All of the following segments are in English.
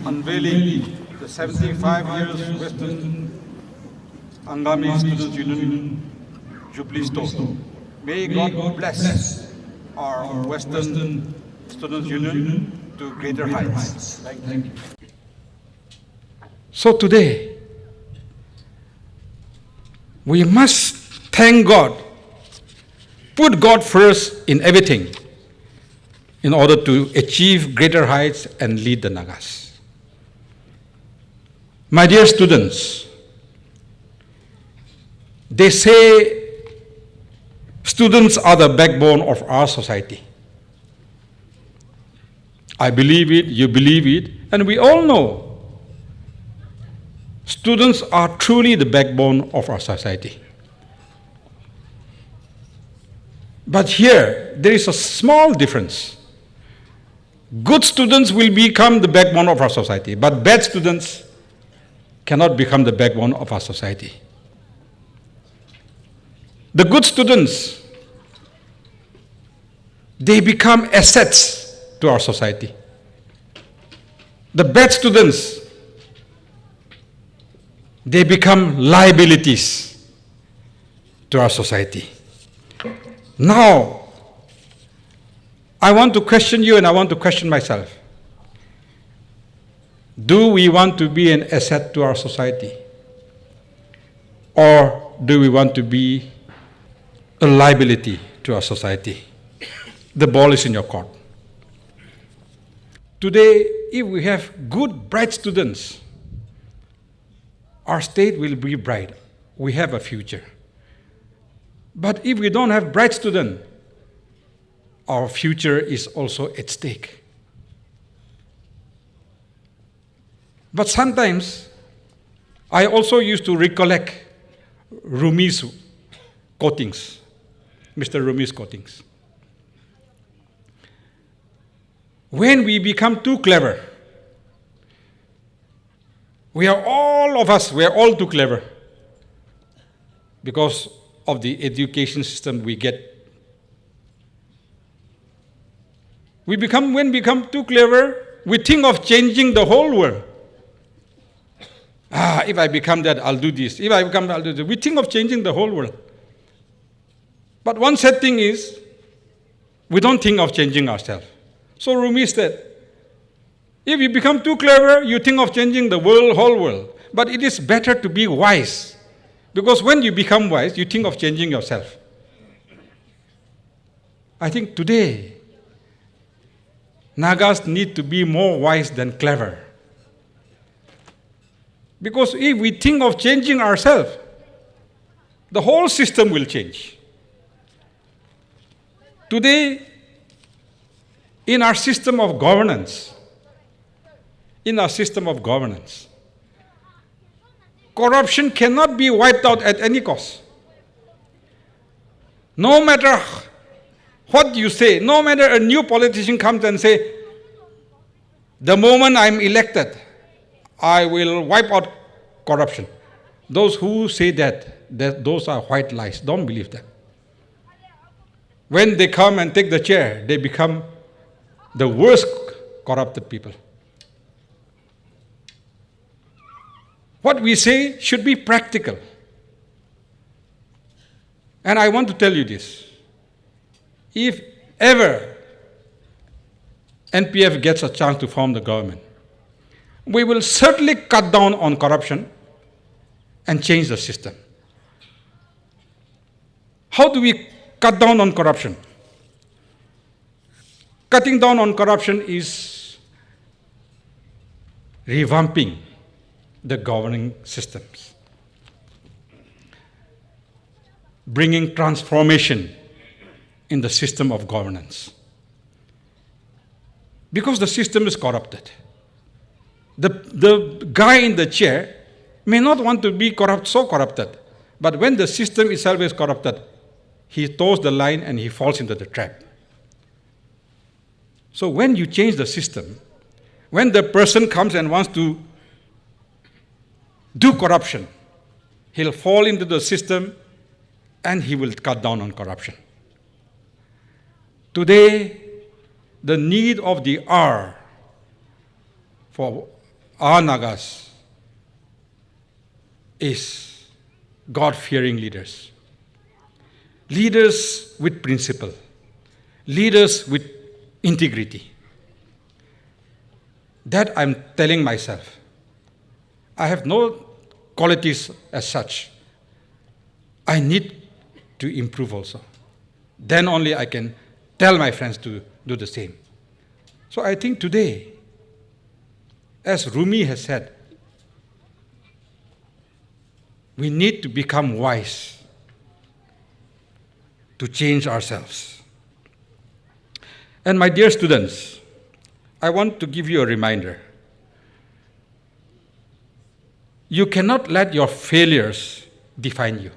unveiling the 75 years Western Angami Students Union Jubilee store. May God bless our Western Students Union to greater heights. Thank you. So today, we must thank God, put God first in everything in order to achieve greater heights and lead the Nagas. My dear students, they say students are the backbone of our society. I believe it, you believe it, and we all know students are truly the backbone of our society. But here, there is a small difference. Good students will become the backbone of our society, but bad students cannot become the backbone of our society. The good students, they become assets to our society. The bad students, they become liabilities to our society. Now, I want to question you and I want to question myself. Do we want to be an asset to our society? Or do we want to be a liability to our society? The ball is in your court. Today, if we have good, bright students, our state will be bright. We have a future. But if we don't have bright students, our future is also at stake. But sometimes, I also used to recollect Rumi's quotings, Mr. Rumi's quotings. When we become too clever, we are all too clever because of the education system we get. When we become too clever, we think of changing the whole world. If I become that, I'll do this. If I become that, I'll do this. We think of changing the whole world. But one sad thing is, we don't think of changing ourselves. So Rumi said, if you become too clever, you think of changing the whole world. But it is better to be wise. Because when you become wise, you think of changing yourself. I think today, Nagas need to be more wise than clever. Because if we think of changing ourselves, the whole system will change. Today, in our system of governance, corruption cannot be wiped out at any cost. No matter what you say, no matter a new politician comes and say, the moment I'm elected, I will wipe out corruption. Those who say that those are white lies. Don't believe that. When they come and take the chair, they become the worst corrupted people. What we say should be practical. And I want to tell you this. If ever NPF gets a chance to form the government, we will certainly cut down on corruption and change the system. How do we cut down on corruption? Cutting down on corruption is revamping the governing systems, bringing transformation in the system of governance. Because the system is corrupted. The guy in the chair may not want to be so corrupted, but when the system itself is corrupted, he toes the line and he falls into the trap. So when you change the system, when the person comes and wants to do corruption, he'll fall into the system and he will cut down on corruption. Today, the need of the hour for our Nagas is God-fearing leaders. Leaders with principle. Leaders with integrity. That I'm telling myself. I have no qualities as such. I need to improve also. Then only I can tell my friends to do the same. So I think today, as Rumi has said, we need to become wise to change ourselves. And my dear students, I want to give you a reminder. You cannot let your failures define you.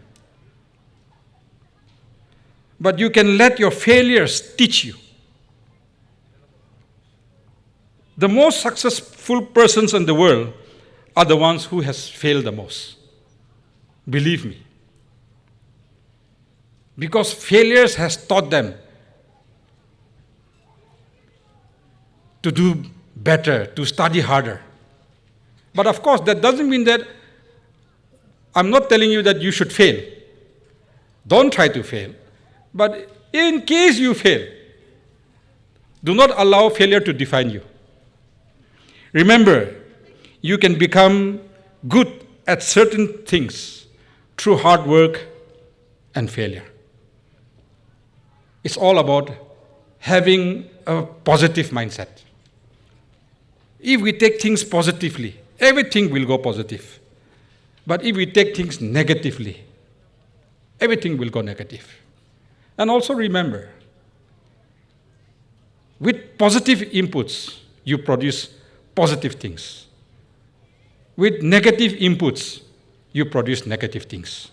But you can let your failures teach you. The most successful persons in the world are the ones who has failed the most. Believe me. Because failures has taught them to do better, to study harder. But of course, that doesn't mean that I'm not telling you that you should fail. Don't try to fail. But in case you fail, do not allow failure to define you. Remember, you can become good at certain things through hard work and failure. It's all about having a positive mindset. If we take things positively, everything will go positive. But if we take things negatively, everything will go negative. And also remember, with positive inputs, you produce positive things. With negative inputs, you produce negative things.